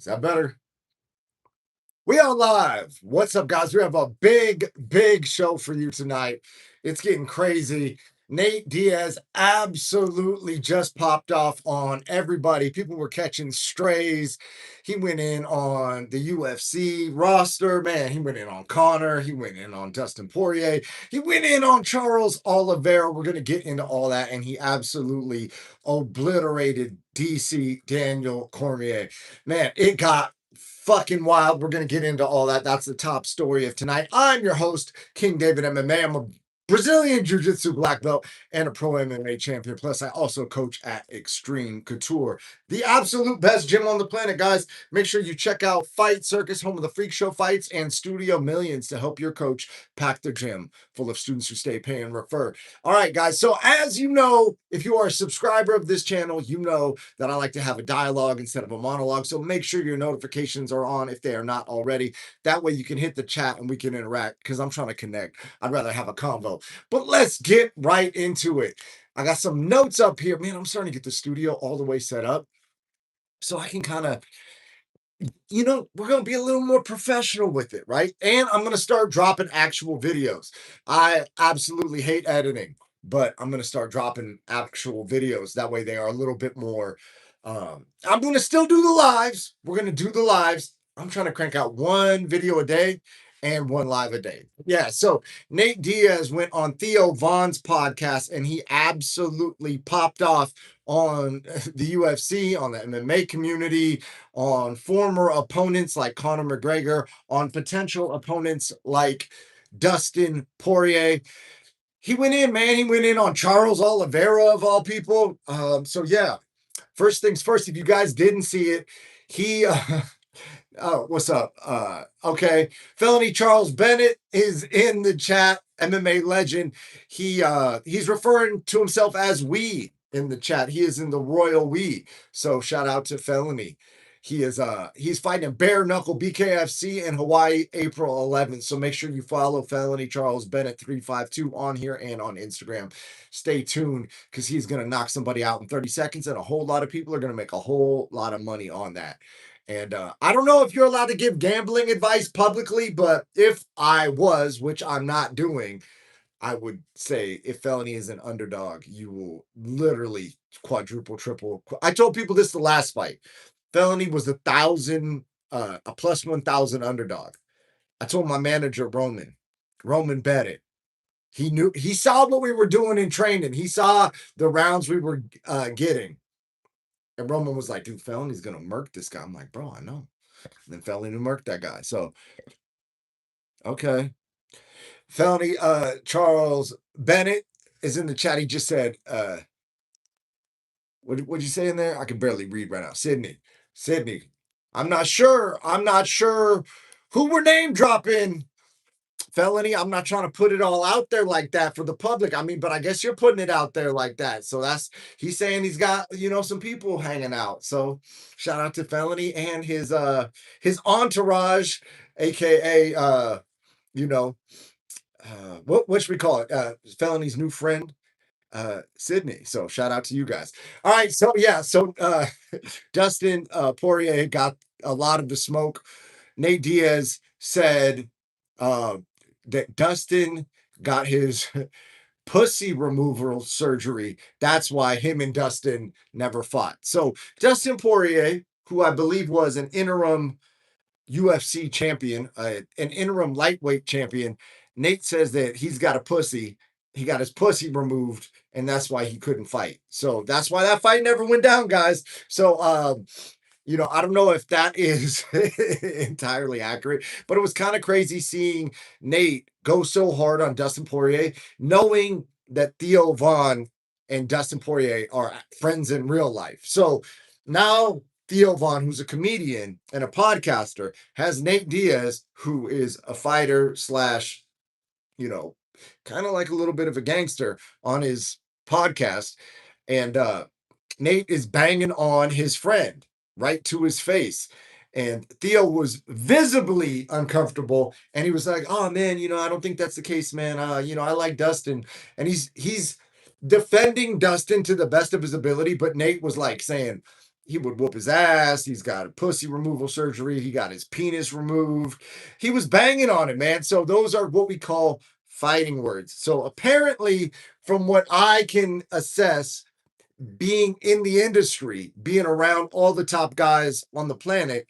Is that better? We are live. What's up, guys? We have a big show for you tonight. It's getting crazy. Nate Diaz absolutely just popped off on everybody. People were catching strays. He went in on the UFC roster. Man, he went in on Conor. He went in on Dustin Poirier. He went in on Charles Oliveira. We're going to get into all that. And he absolutely obliterated DC Daniel Cormier. Man, it got fucking wild. We're going to get into all that. That's the top story of tonight. I'm your host, King David MMA. I'm a Brazilian Jiu-Jitsu black belt and a pro MMA champion. Plus, I also coach at Extreme Couture, the absolute best gym on the planet, guys. Make sure you check out Fight Circus, home of the Freak Show fights, and Studio Millions to help your coach pack their gym full of students who stay, pay, and refer. All right, guys. So as you know, if you are a subscriber of this channel, you know that I like to have a dialogue instead of a monologue. So make sure your notifications are on if they are not already. That way you can hit the chat and we can interact because I'm trying to connect. I'd rather have a convo. But let's get right into it. I got some notes up here. Man, I'm starting to get the studio all the way set up so I can kind of, we're going to be a little more professional with it, right? And I'm going to start dropping actual videos. I absolutely hate editing, but I'm going to start dropping actual videos. That way they are a little bit more. I'm going to still do the lives. We're going to do the lives. I'm trying to crank out one video a day and one live a day. Yeah. So Nate Diaz went on Theo Von's podcast and he absolutely popped off on the UFC, on the MMA community, on former opponents like Conor McGregor, on potential opponents like Dustin Poirier. He went in, man. He went in on Charles Oliveira of all people. So yeah, first things first. If you guys didn't see it, he. Oh, what's up? Okay, Felony Charles Bennett is in the chat. MMA legend. He's referring to himself as we in the chat. He is in the royal we. So shout out to Felony. He's fighting in bare knuckle BKFC in Hawaii, April 11th. So make sure you follow Felony Charles Bennett 352 on here and on Instagram. Stay tuned because he's gonna knock somebody out in 30 seconds, and a whole lot of people are gonna make a whole lot of money on that. And I don't know if you're allowed to give gambling advice publicly, but if I was, which I'm not doing, I would say if Felony is an underdog, you will literally quadruple, triple. I told people this the last fight. Felony was a plus 1,000 underdog. I told my manager, Roman bet it. He saw what we were doing in training. He saw the rounds we were getting. And Roman was like, dude, Felony's going to murk this guy. I'm like, bro, I know. And then Felony murked that guy. So, okay. Felony, Charles Bennett is in the chat. He just said, what'd you say in there? I can barely read right now. Sydney. I'm not sure who we're name dropping. Felony, I'm not trying to put it all out there like that for the public. I mean, but I guess you're putting it out there like that. So he's saying he's got, some people hanging out. So shout out to Felony and his entourage, aka what should we call it? Felony's new friend, Sydney. So shout out to you guys. All right, so yeah, Dustin Poirier got a lot of the smoke. Nate Diaz said that Dustin got his pussy removal surgery. That's why him and Dustin never fought. So Dustin Poirier, who I believe was an interim UFC champion, an interim lightweight champion, Nate says that he's got a pussy. He got his pussy removed, and that's why he couldn't fight. So that's why that fight never went down, guys. So I don't know if that is entirely accurate, but it was kind of crazy seeing Nate go so hard on Dustin Poirier, knowing that Theo Von and Dustin Poirier are friends in real life. So now Theo Von, who's a comedian and a podcaster, has Nate Diaz, who is a fighter slash, kind of like a little bit of a gangster on his podcast. And Nate is banging on his friend right to his face. And Theo was visibly uncomfortable. And he was like, oh man, I don't think that's the case, man. I like Dustin. And he's defending Dustin to the best of his ability. But Nate was like saying, he would whoop his ass. He's got a pussy removal surgery. He got his penis removed. He was banging on it, man. So those are what we call fighting words. So apparently, from what I can assess, being in the industry, being around all the top guys on the planet,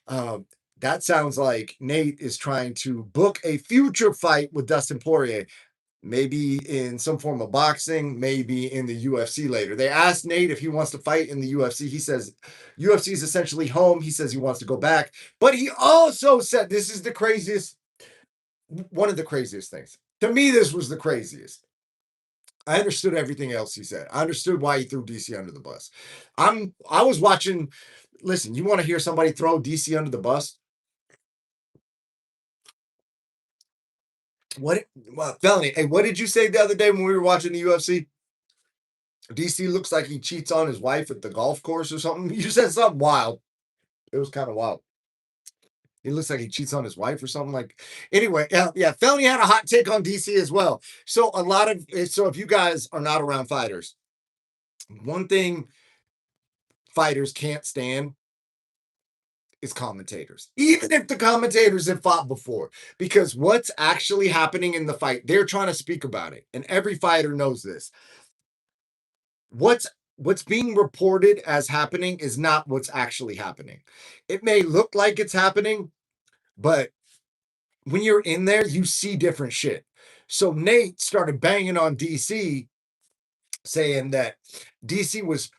um, that sounds like Nate is trying to book a future fight with Dustin Poirier, maybe in some form of boxing, maybe in the UFC later. They asked Nate if he wants to fight in the UFC. He says UFC is essentially home. He says he wants to go back, but he also said this is the craziest, one of the craziest things. To me, this was the craziest. I understood everything else he said. I understood why he threw DC under the bus. I was watching. Listen, you want to hear somebody throw DC under the bus? What? Well, Felony. Hey, what did you say the other day when we were watching the UFC? DC looks like he cheats on his wife at the golf course or something. You said something wild. It was kind of wild. He looks like he cheats on his wife or something like. Anyway, yeah. Felony had a hot take on DC as well. So if you guys are not around fighters, one thing fighters can't stand is commentators, even if the commentators have fought before, because what's actually happening in the fight, they're trying to speak about it, and every fighter knows this. What's being reported as happening is not what's actually happening. It may look like it's happening, but when you're in there, you see different shit. So Nate started banging on DC, saying that DC was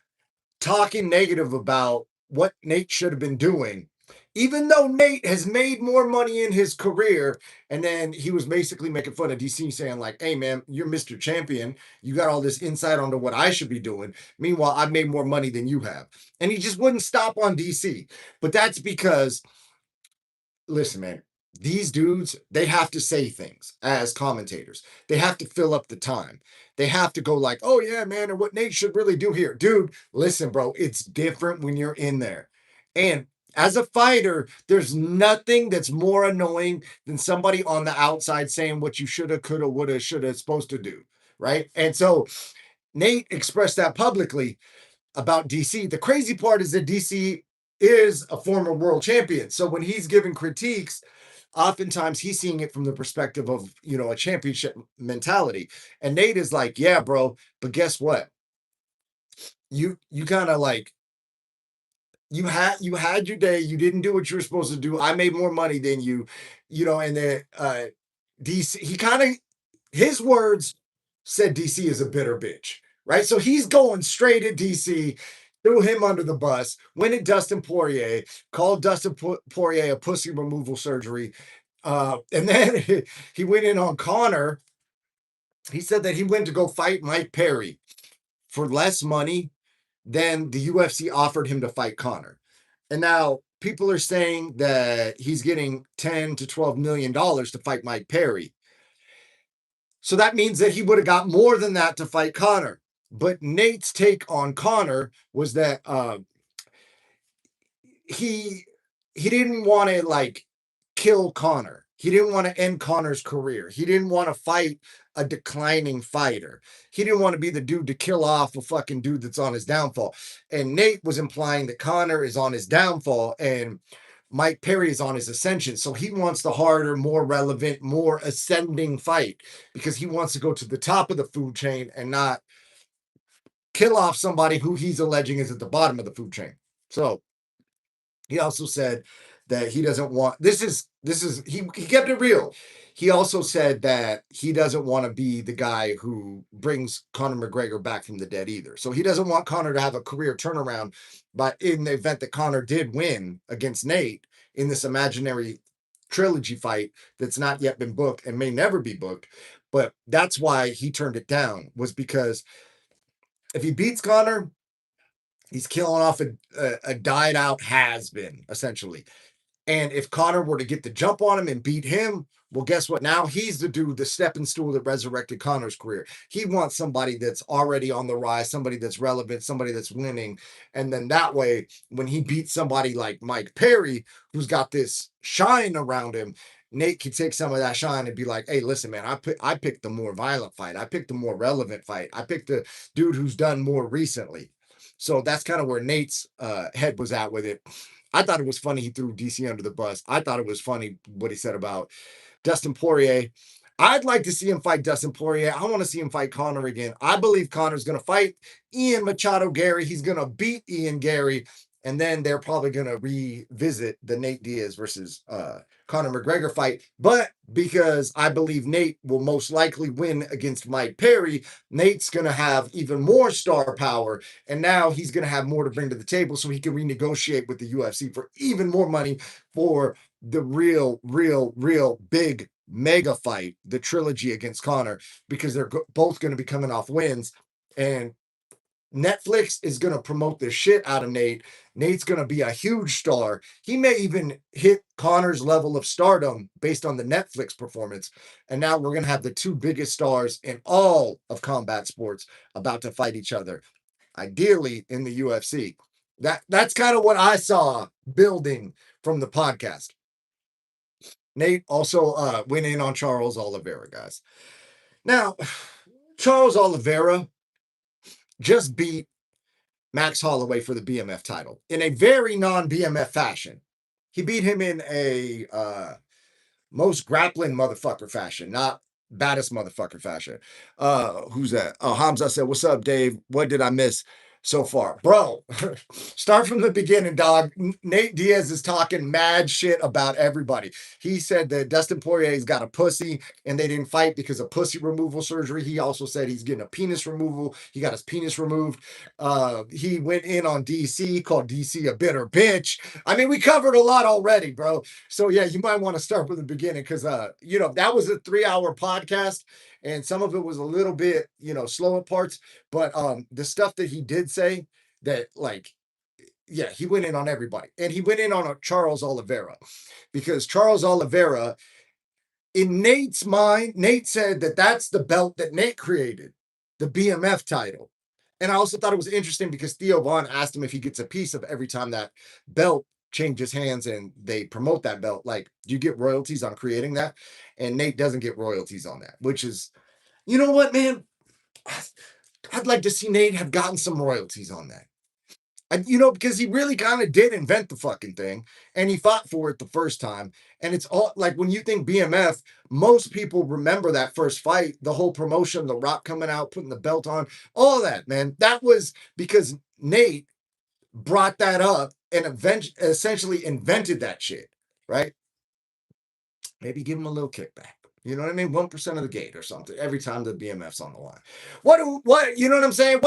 talking negative about what Nate should have been doing, even though Nate has made more money in his career. And then he was basically making fun of DC, saying, like, hey, man, you're Mr. Champion. You got all this insight onto what I should be doing. Meanwhile, I've made more money than you have. And he just wouldn't stop on DC. But that's because, listen, man, these dudes, they have to say things as commentators. They have to fill up the time. They have to go like, oh yeah, man, and what Nate should really do here. Dude, listen, bro, it's different when you're in there. And as a fighter, there's nothing that's more annoying than somebody on the outside saying what you shoulda, coulda, woulda, shoulda, supposed to do. Right. And so Nate expressed that publicly about DC. The crazy part is that DC is a former world champion. So when he's giving critiques, oftentimes he's seeing it from the perspective of, a championship mentality. And Nate is like, yeah, bro, but guess what? You kind of like you had your day, you didn't do what you were supposed to do. I made more money than you, and then DC, he kind of his words said DC is a bitter bitch, right? So he's going straight at DC, threw him under the bus, went at Dustin Poirier, called Dustin Poirier a pussy removal surgery. And then he went in on Conor. He said that he went to go fight Mike Perry for less money than the UFC offered him to fight Conor. And now people are saying that he's getting 10 to 12 million dollars to fight Mike Perry. So that means that he would have got more than that to fight Conor. But Nate's take on Conor was that he he didn't want to like kill Conor. He didn't want to end Conor's career. He didn't want to fight a declining fighter. He didn't want to be the dude to kill off a fucking dude that's on his downfall. And Nate was implying that Conor is on his downfall and Mike Perry is on his ascension. So he wants the harder, more relevant, more ascending fight because he wants to go to the top of the food chain and not kill off somebody who he's alleging is at the bottom of the food chain. So he also said that he doesn't want he kept it real. He also said that he doesn't want to be the guy who brings Conor McGregor back from the dead either. So he doesn't want Conor to have a career turnaround, but in the event that Conor did win against Nate in this imaginary trilogy fight that's not yet been booked and may never be booked, but that's why he turned it down, was because if he beats Conor, he's killing off a died out has been, essentially. And if Conor were to get the jump on him and beat him, well, guess what? Now he's the dude, the stepping stool that resurrected Conor's career. He wants somebody that's already on the rise, somebody that's relevant, somebody that's winning. And then that way, when he beats somebody like Mike Perry, who's got this shine around him, Nate can take some of that shine and be like, hey, listen, man, I picked the more violent fight. I picked the more relevant fight. I picked the dude who's done more recently. So that's kind of where Nate's head was at with it. I thought it was funny he threw DC under the bus. I thought it was funny what he said about Dustin Poirier. I'd like to see him fight Dustin Poirier. I want to see him fight Conor again. I believe Conor's going to fight Ian Machado Gary. He's going to beat Ian Gary. And then they're probably going to revisit the Nate Diaz versus Conor McGregor fight. But because I believe Nate will most likely win against Mike Perry, Nate's going to have even more star power. And now he's going to have more to bring to the table so he can renegotiate with the UFC for even more money for the real big mega fight, the trilogy against Conor, because they're both going to be coming off wins. And Netflix is going to promote the shit out of Nate. Nate's going to be a huge star. He may even hit Conor's level of stardom based on the Netflix performance. And now we're going to have the two biggest stars in all of combat sports about to fight each other, ideally in the UFC. That's kind of what I saw building from the podcast. Nate also went in on Charles Oliveira, guys. Now, Charles Oliveira just beat Max Holloway for the BMF title in a very non-BMF fashion. He beat him in a most grappling motherfucker fashion, not baddest motherfucker fashion. Who's that? Oh, Hamza said, "What's up, Dave? What did I miss so far?" Bro, start from the beginning, dog. Nate Diaz is talking mad shit about everybody. He said that Dustin Poirier's got a pussy and they didn't fight because of pussy removal surgery. He also said he's getting a penis removal. He got his penis removed. He went in on DC, called DC a bitter bitch. I mean, we covered a lot already, bro. So yeah, you might want to start from the beginning because that was a 3-hour podcast and some of it was a little bit, slow at parts. But the stuff that he did say that, like, yeah, he went in on everybody. And he went in on Charles Oliveira because Charles Oliveira, in Nate's mind, Nate said that that's the belt that Nate created, the BMF title. And I also thought it was interesting because Theo Vaughn asked him if he gets a piece of every time that belt changes hands and they promote that belt. Like, do you get royalties on creating that? And Nate doesn't get royalties on that, which is, you know what, man? I'd like to see Nate have gotten some royalties on that. Because he really kind of did invent the fucking thing and he fought for it the first time. And it's all like when you think BMF, most people remember that first fight, the whole promotion, The Rock coming out, putting the belt on, all that, man. That was because Nate brought that up and essentially invented that shit, right? Maybe give him a little kickback. You know what I mean? 1% of the gate or something every time the BMF's on the line. You know what I'm saying?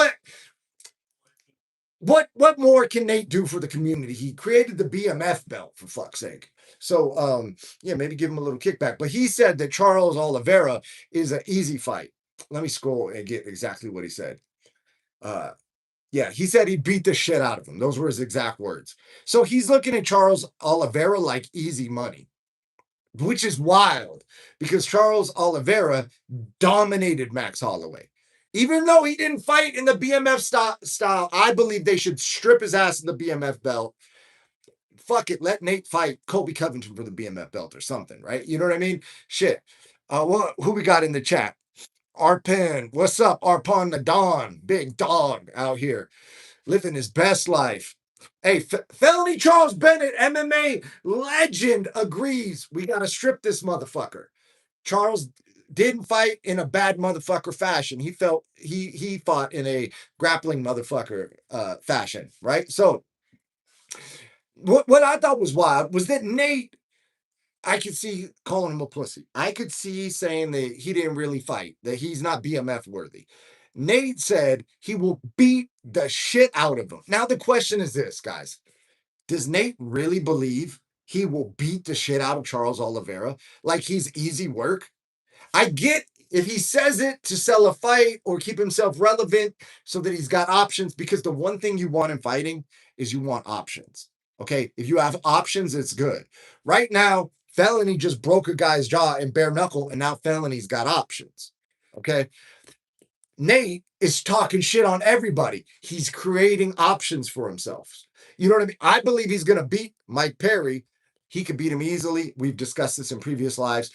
What more can Nate do for the community? He created the BMF belt, for fuck's sake. So yeah, maybe give him a little kickback. But he said that Charles Oliveira is an easy fight. Let me scroll and get exactly what he said. Yeah, he said he beat the shit out of him. Those were his exact words. So he's looking at Charles Oliveira like easy money, which is wild because Charles Oliveira dominated Max Holloway. Even though he didn't fight in the BMF style, I believe they should strip his ass in the BMF belt. Fuck it, let Nate fight Colby Covington for the BMF belt or something, right? You know what I mean? Shit. Who we got in the chat? Arpen, what's up? Arpon the Don, big dog out here, living his best life. Hey, Felony Charles Bennett, MMA legend, agrees. We got to strip this motherfucker. Charles didn't fight in a bad motherfucker fashion. He fought in a grappling motherfucker fashion, right? So what I thought was wild was that Nate, I could see calling him a pussy. I could see saying that he didn't really fight, that he's not BMF worthy. Nate said he will beat the shit out of him. Now the question is this, guys. Does Nate really believe he will beat the shit out of Charles Oliveira like he's easy work? I get if he says it to sell a fight or keep himself relevant so that he's got options, because the one thing you want in fighting is you want options. Okay. If you have options, it's good. Right now, Felony just broke a guy's jaw in bare knuckle, and now Felony's got options. Okay. Nate is talking shit on everybody. He's creating options for himself. You know what I mean? I believe he's going to beat Mike Perry. He could beat him easily. We've discussed this in previous lives.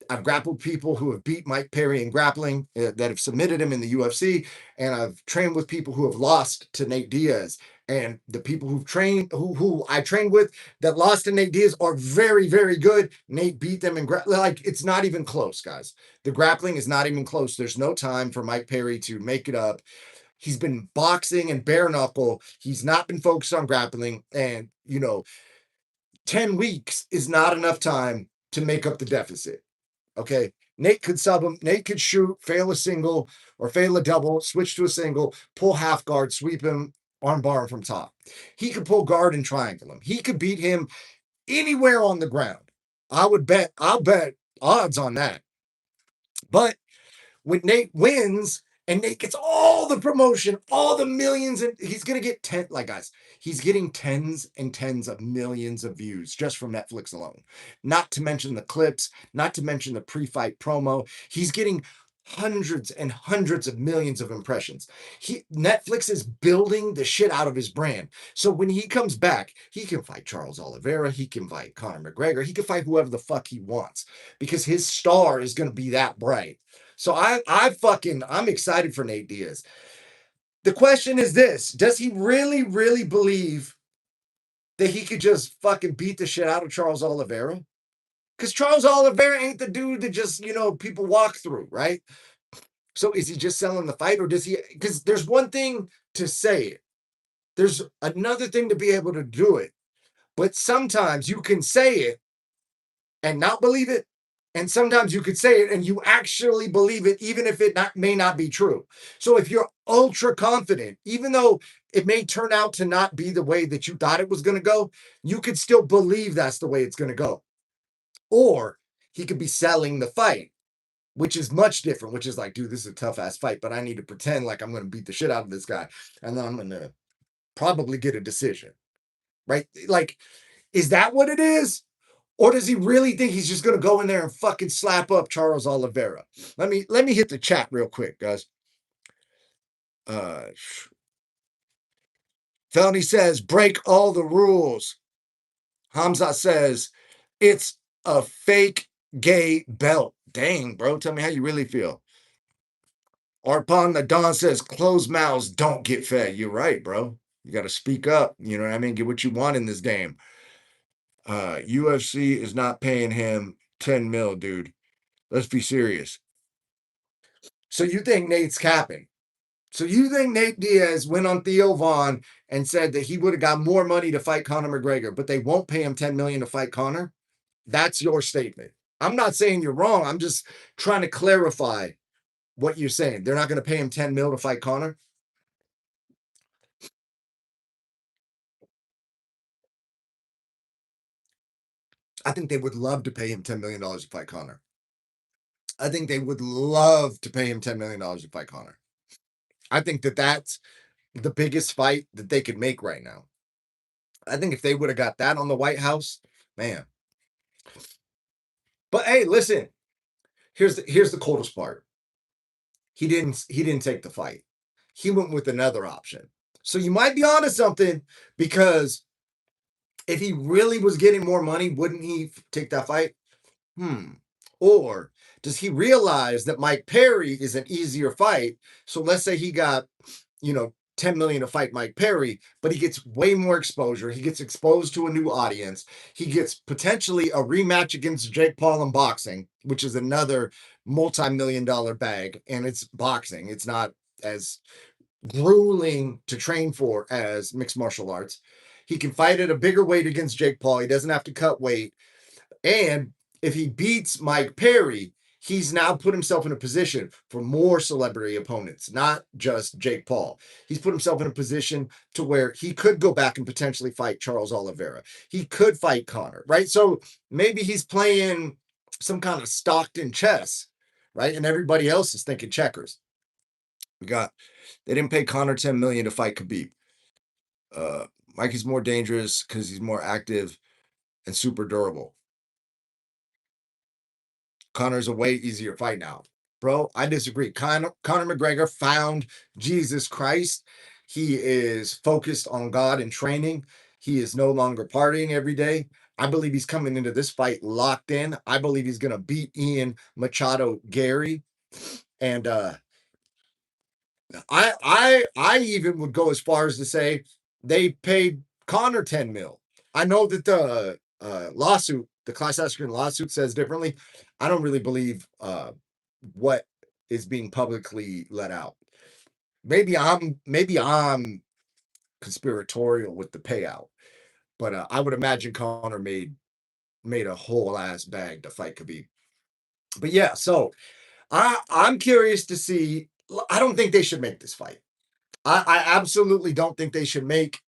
I've grappled people who have beat Mike Perry in grappling that have submitted him in the UFC, and I've trained with people who have lost to Nate Diaz. And the people who I trained with that lost to Nate Diaz are very, very good. Nate beat them in like it's not even close, guys. The grappling is not even close. There's no time for Mike Perry to make it up. He's been boxing and bare knuckle. He's not been focused on grappling, and 10 weeks is not enough time to make up the deficit. Okay. Nate could sub him. Nate could shoot, fail a single or fail a double, switch to a single, pull half guard, sweep him, armbar him from top. He could pull guard and triangle him. He could beat him anywhere on the ground. I'll bet odds on that. But when Nate wins and Nate gets all the promotion, all the millions, and he's gonna get guys, he's getting tens and tens of millions of views just from Netflix alone. Not to mention the clips, not to mention the pre-fight promo. He's getting hundreds and hundreds of millions of impressions. Netflix is building the shit out of his brand. So when he comes back, he can fight Charles Oliveira, he can fight Conor McGregor, he can fight whoever the fuck he wants because his star is going to be that bright. So I'm excited for Nate Diaz. The question is this: does he really, really believe that he could just fucking beat the shit out of Charles Oliveira? Because Charles Oliveira ain't the dude that just, people walk through, right? So is he just selling the fight, or does he? Because there's one thing to say it, there's another thing to be able to do it. But sometimes you can say it and not believe it. And sometimes you could say it and you actually believe it, even if it may not be true. So if you're ultra confident, even though it may turn out to not be the way that you thought it was going to go, you could still believe that's the way it's going to go. Or he could be selling the fight, which is much different, which is like, dude, this is a tough ass fight, but I need to pretend like I'm going to beat the shit out of this guy. And then I'm going to probably get a decision, right? Like, is that what it is? Or does he really think he's just going to go in there and fucking slap up Charles Oliveira? Let me hit the chat real quick, guys. Felony says, break all the rules. Hamza says, it's a fake gay belt. Dang, bro. Tell me how you really feel. Arpon the Don says, closed mouths don't get fed. You're right, bro. You got to speak up. You know what I mean? Get what you want in this game. UFC is not paying him 10 mil, dude. Let's be serious. So you think Nate's capping? So you think Nate Diaz went on Theo Vaughn and said that he would have got more money to fight Conor McGregor, but they won't pay him 10 million to fight Conor? That's your statement. I'm not saying you're wrong. I'm just trying to clarify what you're saying. They're not going to pay him 10 mil to fight Conor? I think they would love to pay him $10 million to fight Conor. I think they would love to pay him $10 million to fight Conor. I think that that's the biggest fight that they could make right now. I think if they would have got that on the White House, man. But hey, listen, here's the coldest part. He didn't take the fight. He went with another option. So you might be onto something, because if he really was getting more money, wouldn't he take that fight? Or does he realize that Mike Perry is an easier fight? So let's say he got, 10 million to fight Mike Perry, but he gets way more exposure. He gets exposed to a new audience. He gets potentially a rematch against Jake Paul in boxing, which is another multi-million-dollar bag. And it's boxing. It's not as grueling to train for as mixed martial arts. He can fight at a bigger weight against Jake Paul. He doesn't have to cut weight. And if he beats Mike Perry, he's now put himself in a position for more celebrity opponents, not just Jake Paul. He's put himself in a position to where he could go back and potentially fight Charles Oliveira. He could fight Conor, right? So maybe he's playing some kind of Stockton chess, right? And everybody else is thinking checkers. They didn't pay Conor 10 million to fight Khabib. Mikey's more dangerous because he's more active and super durable. Conor's a way easier fight now. Bro, I disagree. Conor McGregor found Jesus Christ. He is focused on God and training. He is no longer partying every day. I believe he's coming into this fight locked in. I believe he's going to beat Ian Machado Gary. And I even would go as far as to say they paid Conor 10 mil. I know that the lawsuit, the class action lawsuit says differently. I don't really believe what is being publicly let out. Maybe I'm conspiratorial with the payout, but I would imagine Conor made a whole ass bag to fight Khabib. But yeah, so I'm curious to see. I don't think they should make this fight. I absolutely don't think they should make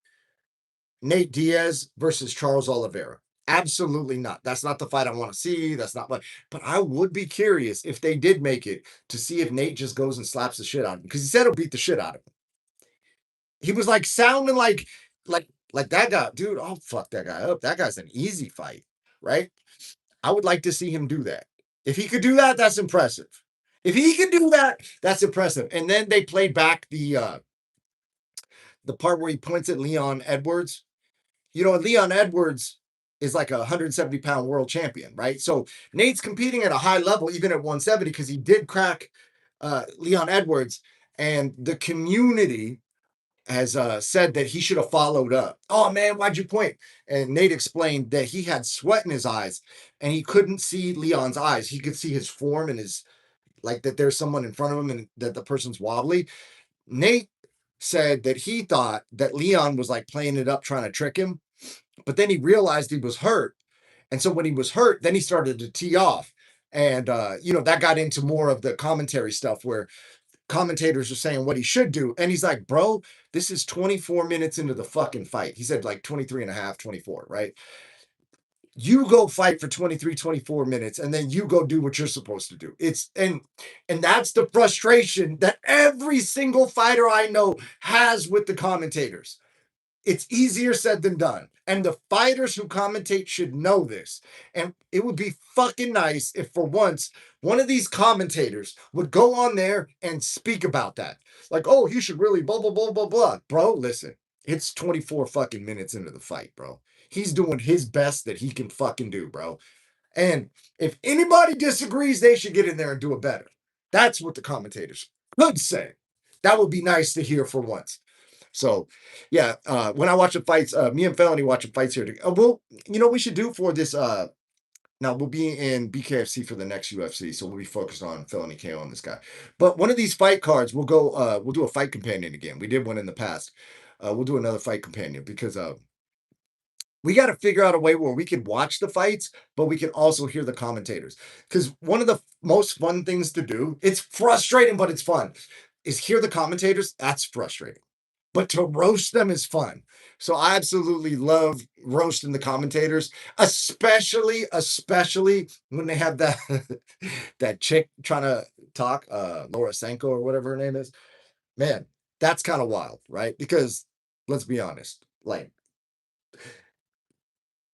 Nate Diaz versus Charles Oliveira. Absolutely not. That's not the fight I want to see. That's not what. But I would be curious if they did make it to see if Nate just goes and slaps the shit out of him because he said he'll beat the shit out of him. He was like sounding like that guy, dude. I'll fuck that guy up. That guy's an easy fight, right? I would like to see him do that. If he could do that, that's impressive. If he could do that, that's impressive. And then they played back the part where he points at Leon Edwards. You know, Leon Edwards is like a 170-pound world champion, right? So Nate's competing at a high level, even at 170, because he did crack Leon Edwards, and the community has said that he should have followed up. Oh man, why'd you point? And Nate explained that he had sweat in his eyes and he couldn't see Leon's eyes. He could see his form and his like that there's someone in front of him and that the person's wobbly. Nate said that he thought that Leon was like playing it up, trying to trick him, but then he realized he was hurt. And so when he was hurt, then he started to tee off. And that got into more of the commentary stuff where commentators are saying what he should do. And he's like, bro, this is 24 minutes into the fucking fight. He said like 23 and a half, 24, right? You go fight for 23, 24 minutes, and then you go do what you're supposed to do. And that's the frustration that every single fighter I know has with the commentators. It's easier said than done. And the fighters who commentate should know this. And it would be fucking nice if for once one of these commentators would go on there and speak about that. Like, oh, he should really blah, blah, blah, blah, blah. Bro, listen, it's 24 fucking minutes into the fight, bro. He's doing his best that he can fucking do, bro. And if anybody disagrees, they should get in there and do it better. That's what the commentators could say. That would be nice to hear for once. So, yeah, when I watch the fights, me and Felony watching fights here. We should do for this. Now we'll be in BKFC for the next UFC, so we'll be focused on Felony KO on this guy. But one of these fight cards, we'll go. We'll do a fight companion again. We did one in the past. We'll do another fight companion because we got to figure out a way where we can watch the fights, but we can also hear the commentators. Because one of the most fun things to do, it's frustrating, but it's fun, is hear the commentators. That's frustrating. But to roast them is fun. So I absolutely love roasting the commentators, especially when they have that that chick trying to talk, Laura Senko or whatever her name is. Man, that's kind of wild, right? Because let's be honest, like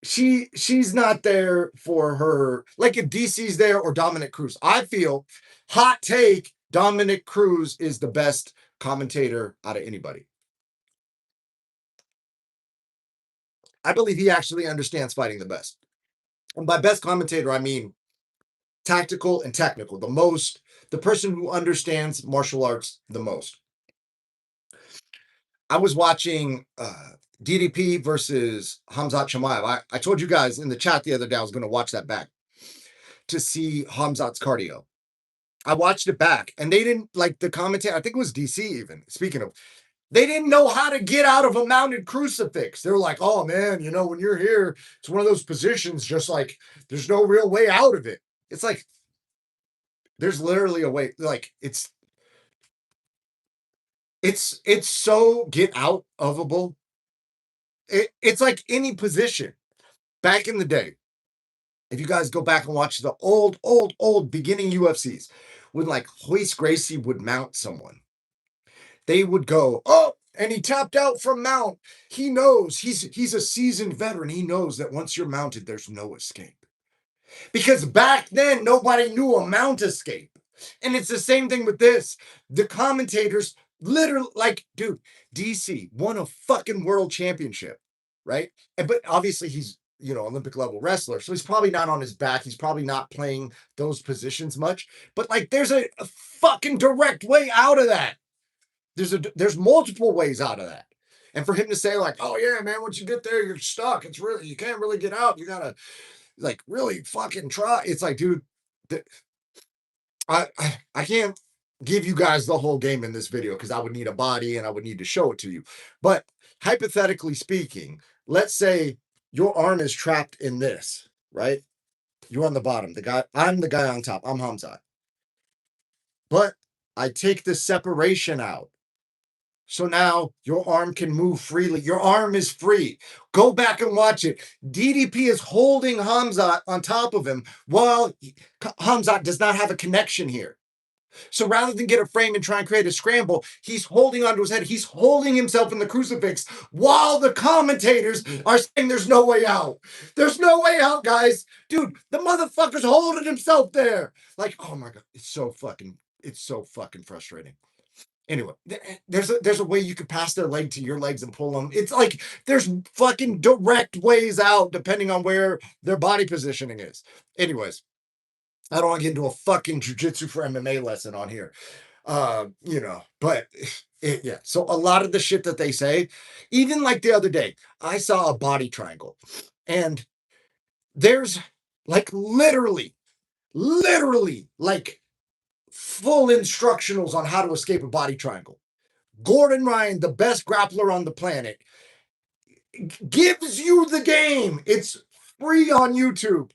she's not there for her. Like if DC's there or Dominic Cruz, I feel hot take. Dominic Cruz is the best commentator out of anybody. I believe he actually understands fighting the best. And by best commentator, I mean tactical and technical. The person who understands martial arts the most. I was watching DDP versus Hamzat Chimaev. I told you guys in the chat the other day I was going to watch that back to see Hamzat's cardio. I watched it back, and they didn't like the commentator. I think it was DC even. Speaking of, they didn't know how to get out of a mounted crucifix. They were like, oh man, when you're here, it's one of those positions, just like there's no real way out of it. It's like there's literally a way, like it's so get out ofable. It's like any position. Back in the day, if you guys go back and watch the old beginning UFCs, when like Hoist Gracie would mount someone, they would go, oh, and he tapped out from mount. He knows he's a seasoned veteran. He knows that once you're mounted, there's no escape. Because back then, nobody knew a mount escape. And it's the same thing with this. The commentators literally, like, dude, DC won a fucking world championship, right? But obviously he's, Olympic level wrestler, so he's probably not on his back. He's probably not playing those positions much. But like, there's a fucking direct way out of that. There's multiple ways out of that. And for him to say like, oh yeah, man, once you get there, you're stuck. It's really, you can't really get out. You gotta like really fucking try. It's like, dude, I can't give you guys the whole game in this video because I would need a body and I would need to show it to you. But hypothetically speaking, let's say your arm is trapped in this, right? You're on the bottom. I'm the guy on top. I'm Hamzat. But I take the separation out. So now your arm can move freely. Your arm is free. Go back and watch it. DDP is holding Hamzat on top of him while Hamzat does not have a connection here. So rather than get a frame and try and create a scramble, he's holding onto his head. He's holding himself in the crucifix while the commentators are saying there's no way out. There's no way out, guys. Dude, the motherfucker's holding himself there. Like, oh my God, it's so fucking frustrating. Anyway, there's a way you could pass their leg to your legs and pull them. It's like there's fucking direct ways out depending on where their body positioning is. Anyways, I don't want to get into a fucking jujitsu for MMA lesson on here. But yeah. So a lot of the shit that they say, even like the other day, I saw a body triangle and there's like literally like full instructionals on how to escape a body triangle. Gordon Ryan, the best grappler on the planet, gives you the game. It's free on YouTube.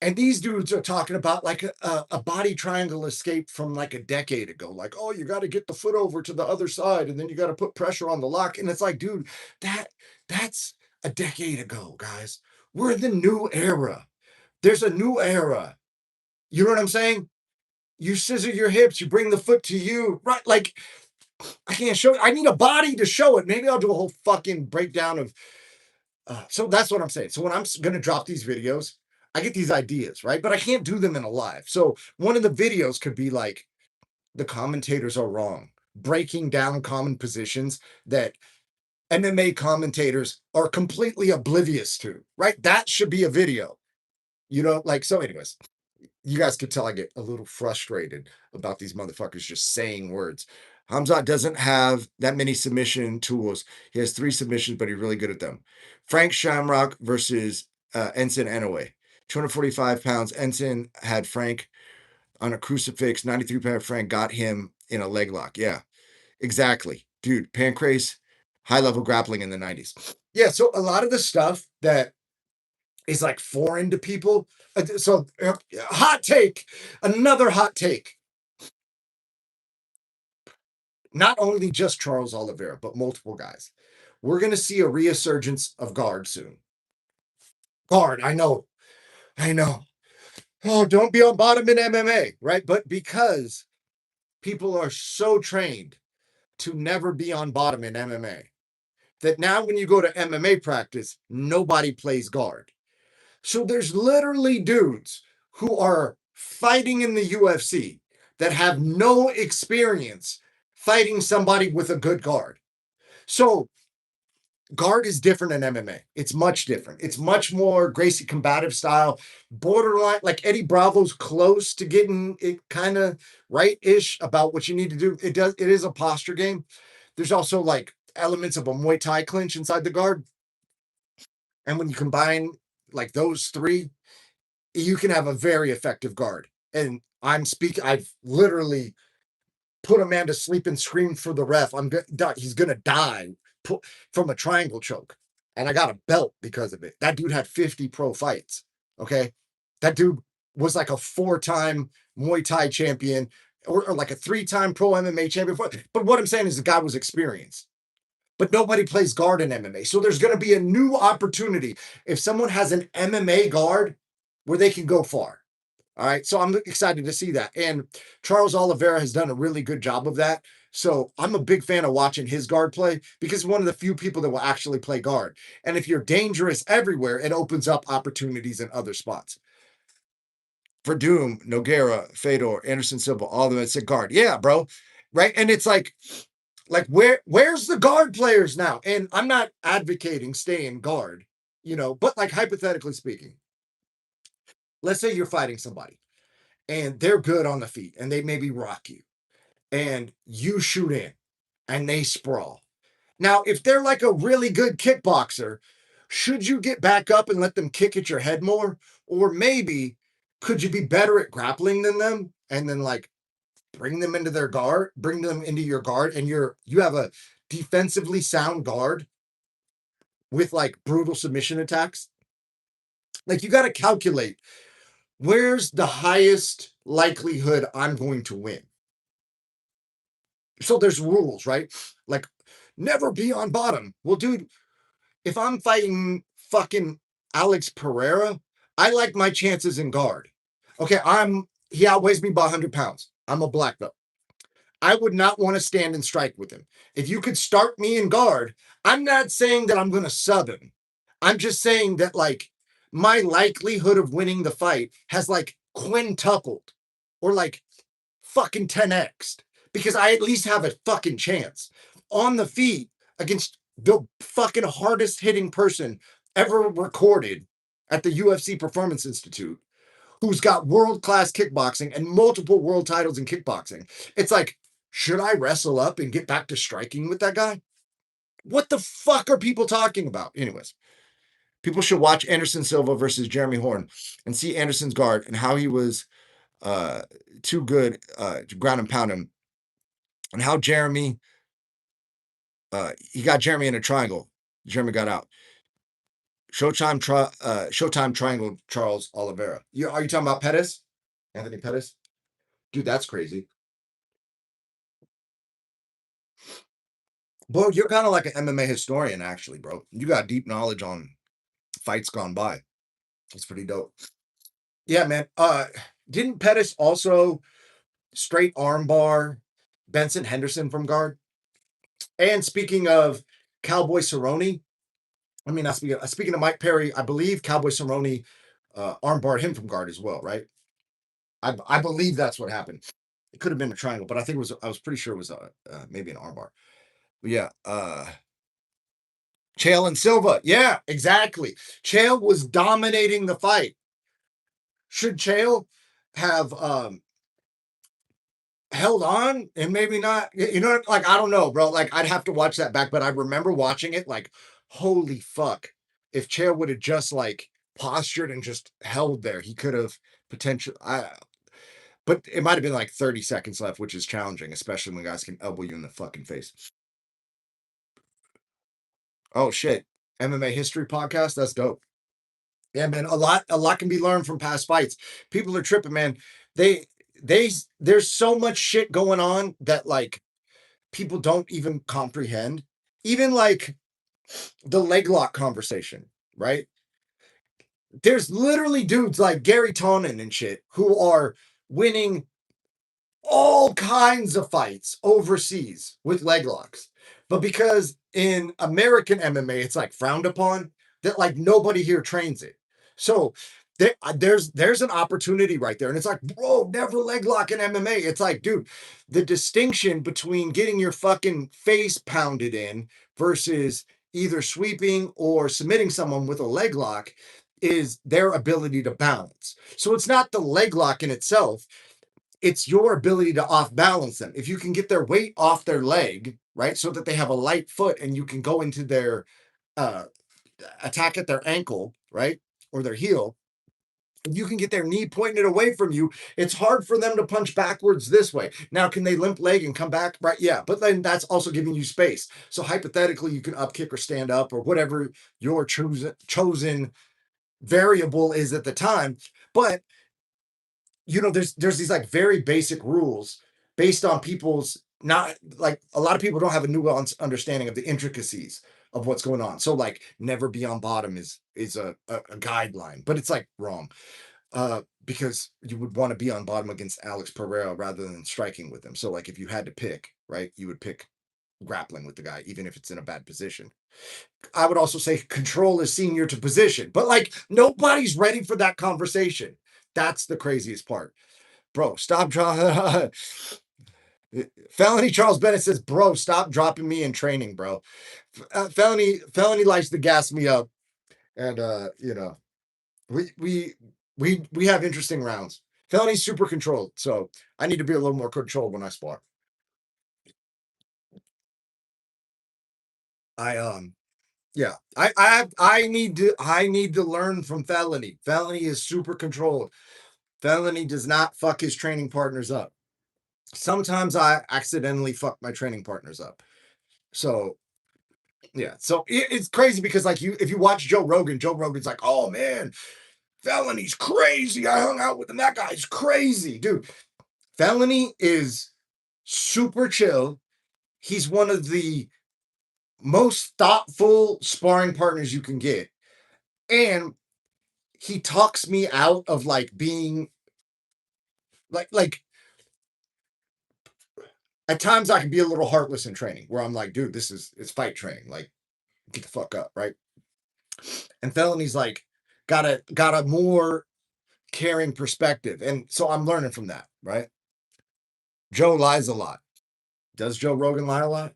And these dudes are talking about like a body triangle escape from like a decade ago. Like, oh, you got to get the foot over to the other side and then you got to put pressure on the lock. And it's like, dude, that's a decade ago, guys. We're in the new era. There's a new era. You know what I'm saying? You scissor your hips, you bring the foot to you, right? Like, I can't show it. I need a body to show it. Maybe I'll do a whole fucking breakdown of. So that's what I'm saying. So when I'm going to drop these videos, I get these ideas, right? But I can't do them in a live. So one of the videos could be like, the commentators are wrong, breaking down common positions that MMA commentators are completely oblivious to, right? That should be a video, so anyways, you guys could tell I get a little frustrated about these motherfuckers just saying words. Hamzat doesn't have that many submission tools. He has 3 submissions, but he's really good at them. Frank Shamrock versus Ensign Inoue. 245 pounds. Ensign had Frank on a crucifix. 93-pound Frank got him in a leg lock. Yeah, exactly. Dude, Pancrase, high-level grappling in the 90s. Yeah, so a lot of the stuff that is like foreign to people. So hot take, another hot take. Not only just Charles Oliveira, but multiple guys. We're going to see a resurgence of guard soon. Guard, I know. Oh, don't be on bottom in MMA, right? But because people are so trained to never be on bottom in MMA, that now when you go to MMA practice, nobody plays guard. So there's literally dudes who are fighting in the UFC that have no experience fighting somebody with a good guard. So guard is different in MMA. It's much different. It's much more Gracie combative style, borderline, like Eddie Bravo's close to getting it kind of right-ish about what you need to do. It is a posture game. There's also like elements of a Muay Thai clinch inside the guard. And when you combine like those 3, you can have a very effective guard. And I've literally put a man to sleep and screamed for the ref. He's gonna die from a triangle choke. And I got a belt because of it. That dude had 50 pro fights. Okay. That dude was like a 4-time Muay Thai champion or like a 3-time pro MMA champion. But what I'm saying is the guy was experienced. But nobody plays guard in MMA. So there's going to be a new opportunity if someone has an MMA guard where they can go far. All right. So I'm excited to see that. And Charles Oliveira has done a really good job of that. So I'm a big fan of watching his guard play because one of the few people that will actually play guard. And if you're dangerous everywhere, it opens up opportunities in other spots. For Doom, Nogueira, Fedor, Anderson Silva, all of them, it's a guard. Yeah, bro. Right. And it's like, Like where's the guard players now? And I'm not advocating staying guard, but like hypothetically speaking, let's say you're fighting somebody and they're good on the feet and they maybe rock you and you shoot in and they sprawl. Now, if they're like a really good kickboxer, should you get back up and let them kick at your head more? Or maybe could you be better at grappling than them and then like bring them into their guard, bring them into your guard, and you have a defensively sound guard with like brutal submission attacks? Like you got to calculate where's the highest likelihood I'm going to win. So there's rules, right? Like never be on bottom. Well, dude, if I'm fighting fucking Alex Pereira, I like my chances in guard. Okay, he outweighs me by 100 pounds. I'm a black belt. I would not want to stand and strike with him. If you could start me in guard, I'm not saying that I'm going to sub him. I'm just saying that like my likelihood of winning the fight has like quintupled or like fucking 10x because I at least have a fucking chance on the feet against the fucking hardest hitting person ever recorded at the UFC Performance Institute, who's got world-class kickboxing and multiple world titles in kickboxing. It's like, should I wrestle up and get back to striking with that guy? What the fuck are people talking about? Anyways, people should watch Anderson Silva versus Jeremy Horn and see Anderson's guard and how he was too good to ground and pound him, and how Jeremy he got Jeremy in a triangle. Jeremy got out. Showtime triangle Charles Oliveira. Are you talking about Pettis? Anthony Pettis? Dude, that's crazy. Bro, you're kind of like an MMA historian, actually, bro. You got deep knowledge on fights gone by. It's pretty dope. Yeah, man. Didn't Pettis also straight armbar Benson Henderson from guard? And speaking of Cowboy Cerrone, I mean, not speaking of Mike Perry, I believe Cowboy Cerrone armbarred him from guard as well, right? I believe that's what happened. It could have been a triangle, but I was pretty sure it was maybe an armbar. But yeah, Chael and Silva. Yeah, exactly. Chael was dominating the fight. Should Chael have held on and maybe not? Like I don't know, bro. Like I'd have to watch that back, but I remember watching it like, holy fuck. If Chael would have just like postured and just held there, he could have potentially but it might have been like 30 seconds left, which is challenging, especially when guys can elbow you in the fucking face. Oh shit. MMA history podcast. That's dope. Yeah, man. A lot can be learned from past fights. People are tripping, man. They there's so much shit going on that like people don't even comprehend. Even like the leg lock conversation, right? There's literally dudes like Gary Tonin and shit who are winning all kinds of fights overseas with leg locks. But because in American MMA, it's like frowned upon, that like nobody here trains it. So there's an opportunity right there. And it's like, bro, never leg lock in MMA. It's like, dude, the distinction between getting your fucking face pounded in versus either sweeping or submitting someone with a leg lock is their ability to balance. So it's not the leg lock in itself, it's your ability to off balance them. If you can get their weight off their leg, right, so that they have a light foot and you can go into their uh, attack at their ankle, right, or their heel, you can get their knee pointing it away from you. It's hard for them to punch backwards this way. Now, can they limp leg and come back? Right? Yeah, but then that's also giving you space. So hypothetically, you can up kick or stand up or whatever your chosen variable is at the time. But there's these like very basic rules based on people's, not like, a lot of people don't have a nuanced understanding of the intricacies of what's going on. So like never be on bottom is a guideline, but it's like wrong. Because you would want to be on bottom against Alex Pereira rather than striking with him. So like if you had to pick, right, you would pick grappling with the guy, even if it's in a bad position. I would also say control is senior to position, but like nobody's ready for that conversation. That's the craziest part. Bro, stop trying. Felony Charles Bennett says, "Bro, stop dropping me in training, bro." Felony likes to gas me up, and we we we have interesting rounds. Felony's super controlled, so I need to be a little more controlled when I spar. I Yeah, I need to learn from Felony. Felony is super controlled. Felony does not fuck his training partners up. Sometimes I accidentally fuck my training partners up. So yeah, so it's crazy because like if you watch Joe Rogan's like, oh man, Felony's crazy. I hung out with him. That guy's crazy, dude. Felony is super chill. He's one of the most thoughtful sparring partners you can get, and he talks me out of like being like at times I can be a little heartless in training where I'm like, dude, it's fight training. Like, get the fuck up, right? And Felony's like got a more caring perspective. And so I'm learning from that, right? Joe lies a lot. Does Joe Rogan lie a lot?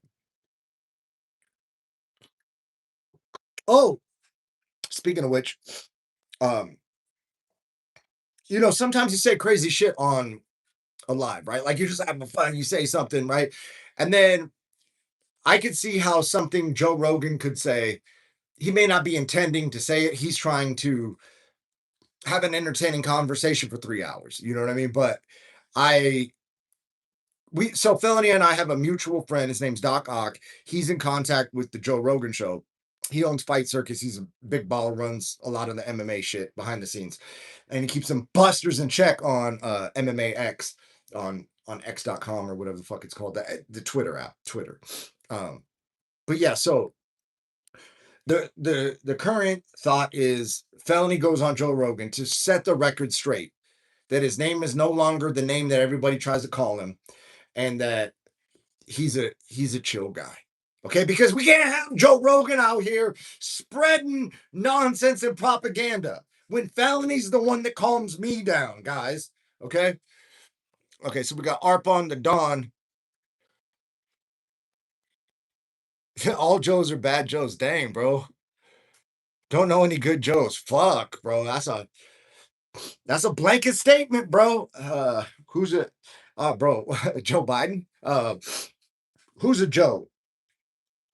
Oh, speaking of which, um, sometimes you say crazy shit on a live, right? Like you're just having fun, you say something, right? And then I could see how something Joe Rogan could say, he may not be intending to say it. He's trying to have an entertaining conversation for 3 hours. You know what I mean? But I so Felony and I have a mutual friend. His name's Doc Ock. He's in contact with the Joe Rogan show. He owns Fight Circus. He's a big baller, runs a lot of the MMA shit behind the scenes. And he keeps some busters in check on MMA X on X.com or whatever the fuck it's called, the Twitter app, Twitter. Um, but yeah, so the current thought is Felony goes on Joe Rogan to set the record straight that his name is no longer the name that everybody tries to call him, and that he's a chill guy. Okay, because we can't have Joe Rogan out here spreading nonsense and propaganda when Felony's the one that calms me down, guys. Okay. Okay, so we got Arp on the Dawn. All Joes are bad Joes. Dang, bro. Don't know any good Joes. Fuck, bro. That's a blanket statement, bro. Who's it? Bro, Joe Biden. Who's a Joe?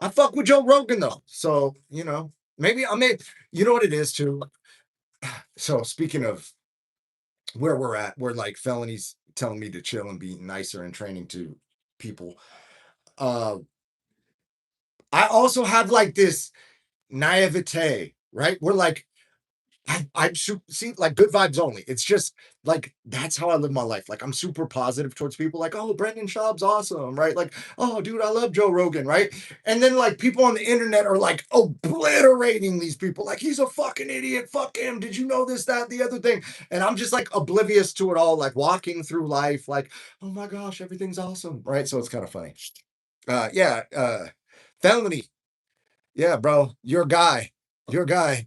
I fuck with Joe Rogan though, so maybe I may. You know what it is too. So speaking of where we're at, where like Felony's telling me to chill and be nicer and training to people. Uh, I also have like this naivete, right? We're like I see like good vibes only. It's just like that's how I live my life. Like I'm super positive towards people. Like, oh, Brendan Schaub's awesome, right? Like, oh, dude, I love Joe Rogan, right? And then like people on the internet are like obliterating these people. Like he's a fucking idiot. Fuck him. Did you know this, that, the other thing? And I'm just like oblivious to it all. Like walking through life, like, oh my gosh, everything's awesome, right? So it's kind of funny. Yeah. Felony. Yeah, bro. Your guy,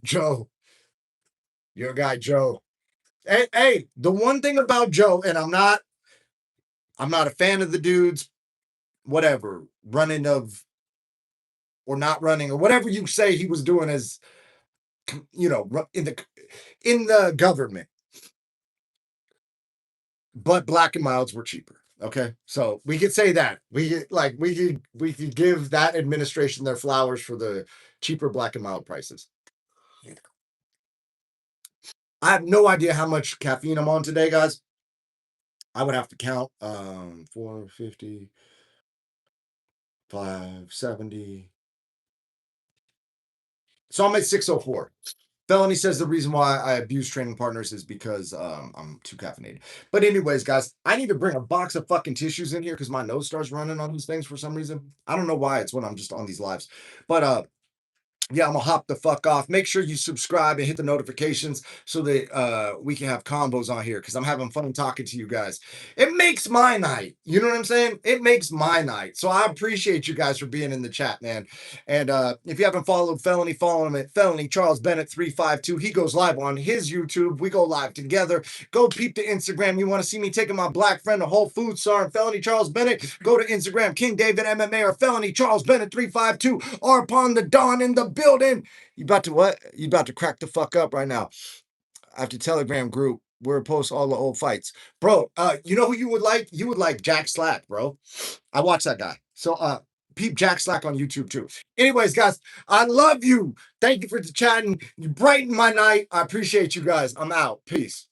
Joe. Your guy, Joe. Hey, the one thing about Joe, and I'm not a fan of the dude's whatever running of or not running or whatever you say he was doing as in the government, but black and milds were cheaper. Okay, so we could say that we could give that administration their flowers for the cheaper black and mild prices. I have no idea how much caffeine I'm on today, guys. I would have to count 450, 570. So I'm at 604. Felony says the reason why I abuse training partners is because I'm too caffeinated. But anyways, guys, I need to bring a box of fucking tissues in here because my nose starts running on these things for some reason. I don't know why. It's when I'm just on these lives. But yeah, I'm gonna hop the fuck off. Make sure you subscribe and hit the notifications so that we can have combos on here because I'm having fun talking to you guys. It makes my night. You know what I'm saying? It makes my night. So I appreciate you guys for being in the chat, man. And if you haven't followed Felony, follow him at Felony Charles Bennett 352. He goes live on his YouTube. We go live together. Go peep the Instagram. You want to see me taking my black friend to Whole Food Star and Felony Charles Bennett? Go to Instagram, King David MMA or Felony Charles Bennett 352 or upon the dawn in the building. You about to what? You about to crack the fuck up right now. After Telegram group, where it posts all the old fights. Bro, you know who you would like? You would like Jack Slack, bro. I watch that guy. So peep Jack Slack on YouTube too. Anyways, guys, I love you. Thank you for chatting. You brighten my night. I appreciate you guys. I'm out. Peace.